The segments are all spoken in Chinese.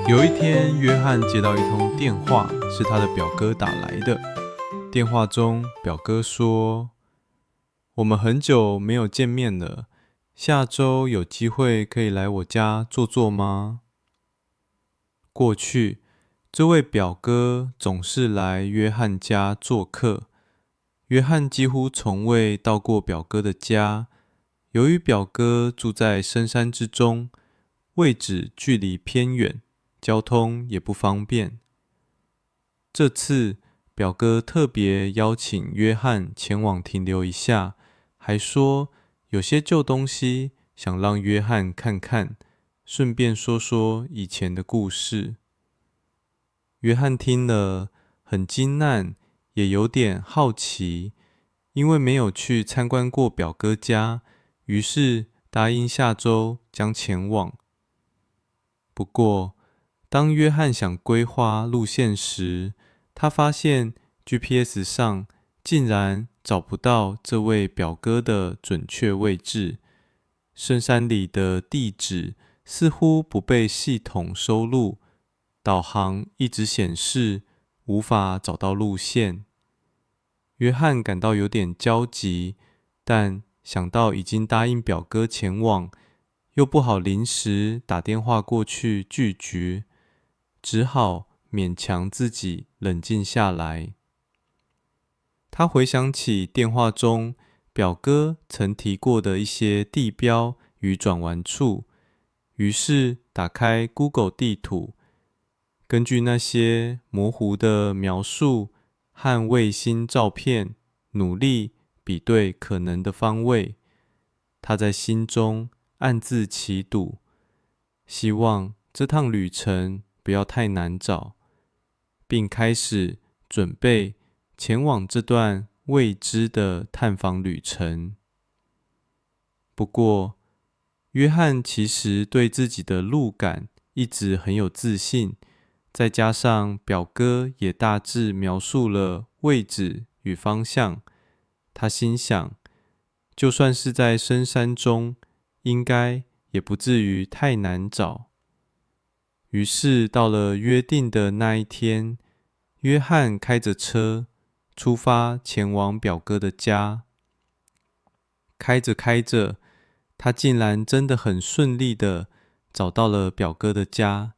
有一天，约翰接到一通电话，是他的表哥打来的。电话中，表哥说：“我们很久没有见面了，下周有机会可以来我家坐坐吗？”过去，这位表哥总是来约翰家做客，约翰几乎从未到过表哥的家。由于表哥住在深山之中，位置距离偏远，交通也不方便。这次表哥特别邀请约翰前往停留一下，还说有些旧东西想让约翰看看，顺便说说以前的故事。约翰听了很惊讶，也有点好奇，因为没有去参观过表哥家，于是答应下周将前往。不过，当约翰想规划路线时，他发现 GPS 上竟然找不到这位表哥的准确位置。深山里的地址似乎不被系统收录，导航一直显示无法找到路线。约翰感到有点焦急，但想到已经答应表哥前往，又不好临时打电话过去拒绝，只好勉强自己冷静下来。他回想起电话中表哥曾提过的一些地标与转弯处，于是打开 Google 地图，根据那些模糊的描述和卫星照片，努力比对可能的方位。他在心中暗自祈祷，希望这趟旅程不要太难找，并开始准备前往这段未知的探访旅程。不过，约翰其实对自己的路感一直很有自信，再加上表哥也大致描述了位置与方向，他心想，就算是在深山中，应该也不至于太难找。于是到了约定的那一天，约翰开着车出发前往表哥的家。开着开着，他竟然真的很顺利的找到了表哥的家。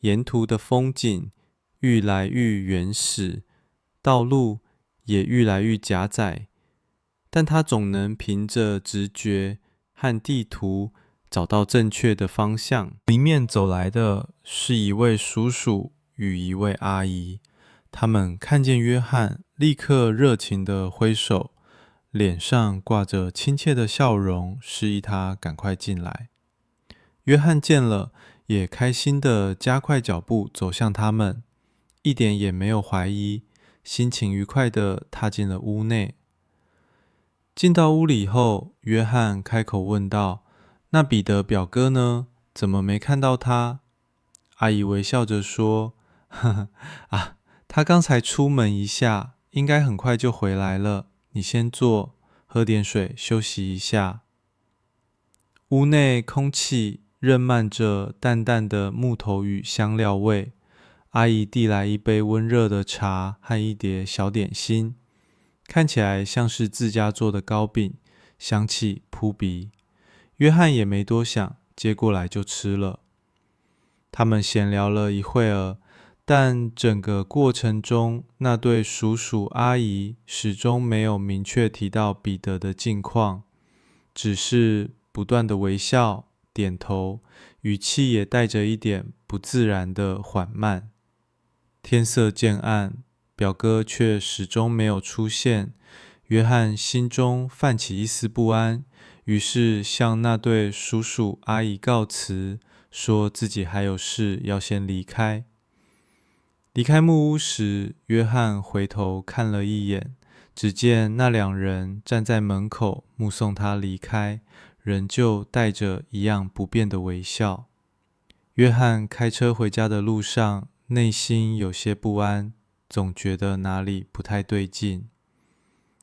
沿途的风景愈来愈原始，道路也愈来愈狭窄，但他总能凭着直觉和地图找到正确的方向。迎面走来的是一位叔叔与一位阿姨，他们看见约翰，立刻热情地挥手，脸上挂着亲切的笑容，示意他赶快进来。约翰见了，也开心地加快脚步走向他们，一点也没有怀疑，心情愉快地踏进了屋内。进到屋里后，约翰开口问道：“那彼得表哥呢？怎么没看到他？”阿姨微笑着说：“呵呵啊，他刚才出门一下，应该很快就回来了。你先坐，喝点水，休息一下。”屋内空气任漫着淡淡的木头与香料味。阿姨递来一杯温热的茶和一碟小点心，看起来像是自家做的糕饼，香气扑鼻。约翰也没多想，接过来就吃了。他们闲聊了一会儿，但整个过程中，那对叔叔阿姨始终没有明确提到彼得的近况，只是不断的微笑、点头，语气也带着一点不自然的缓慢。天色渐暗，表哥却始终没有出现，约翰心中泛起一丝不安，于是向那对叔叔阿姨告辞，说自己还有事要先离开。离开木屋时，约翰回头看了一眼，只见那两人站在门口目送他离开，仍旧带着一样不变的微笑。约翰开车回家的路上，内心有些不安，总觉得哪里不太对劲。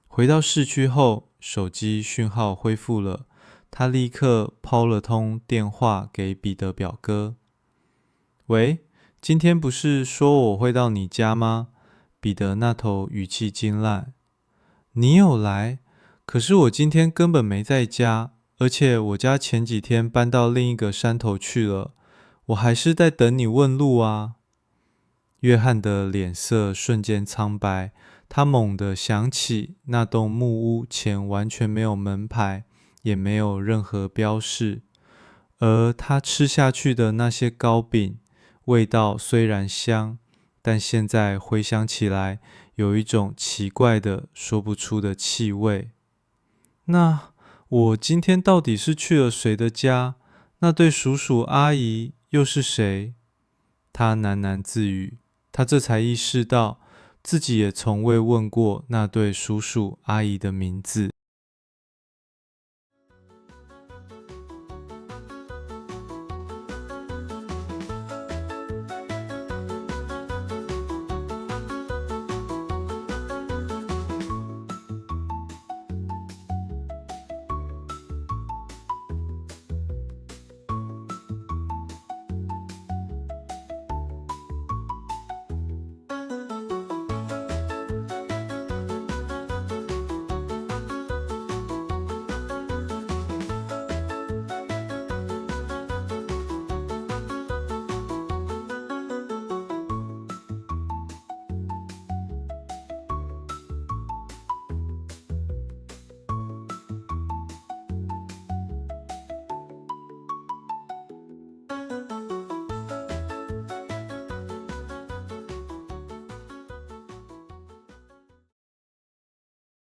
回到市区后，手机讯号恢复了，他立刻抛了通电话给彼得表哥。喂，今天不是说我会到你家吗？彼得那头语气惊烂。你有来？可是我今天根本没在家，而且我家前几天搬到另一个山头去了，我还是在等你问路啊。约翰的脸色瞬间苍白，他猛地想起那栋木屋前完全没有门牌，也没有任何标示，而他吃下去的那些糕饼，味道虽然香，但现在回想起来，有一种奇怪的说不出的气味。那我今天到底是去了谁的家？那对叔叔阿姨又是谁？他喃喃自语，他这才意识到自己也从未问过那对叔叔阿姨的名字。